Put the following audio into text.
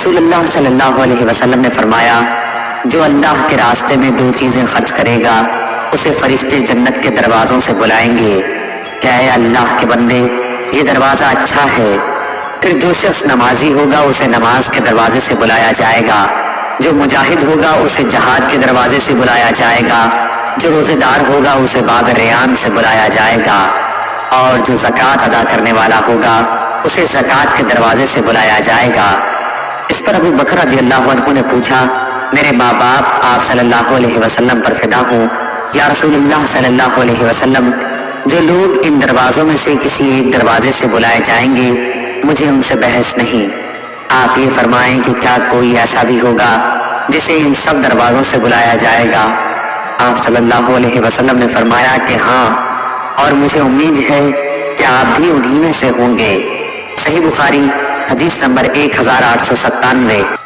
رسول اللہ صلی اللہ علیہ وسلم نے فرمایا جو اللہ کے راستے میں 2 چیزیں خرچ کرے گا اسے فرشتے جنت کے دروازوں سے بلائیں گے کہ اے اللہ کے بندے یہ دروازہ اچھا ہے۔ پھر جو شخص نمازی ہوگا اسے نماز کے دروازے سے بلایا جائے گا، جو مجاہد ہوگا اسے جہاد کے دروازے سے بلایا جائے گا، جو روزے دار ہوگا اسے باب ریان سے بلایا جائے گا، اور جو زکوٰۃ ادا کرنے والا ہوگا اسے زکوٰۃ کے دروازے سے بلایا جائے گا۔ اس پر ابو بکر رضی اللہ عنہ نے پوچھا میرے ماں باپ آپ صلی اللہ علیہ وسلم پر فدا ہوں، یا رسول اللہ صلی اللہ علیہ وسلم جو لوگ ان دروازوں میں سے کسی ایک دروازے سے بلائے جائیں گے مجھے ان سے بحث نہیں، آپ یہ فرمائیں کہ کیا کوئی ایسا بھی ہوگا جسے ان سب دروازوں سے بلایا جائے گا؟ آپ صلی اللہ علیہ وسلم نے فرمایا کہ ہاں، اور مجھے امید ہے کہ آپ بھی انہی میں سے ہوں گے۔ صحیح بخاری حدیث نمبر 1897۔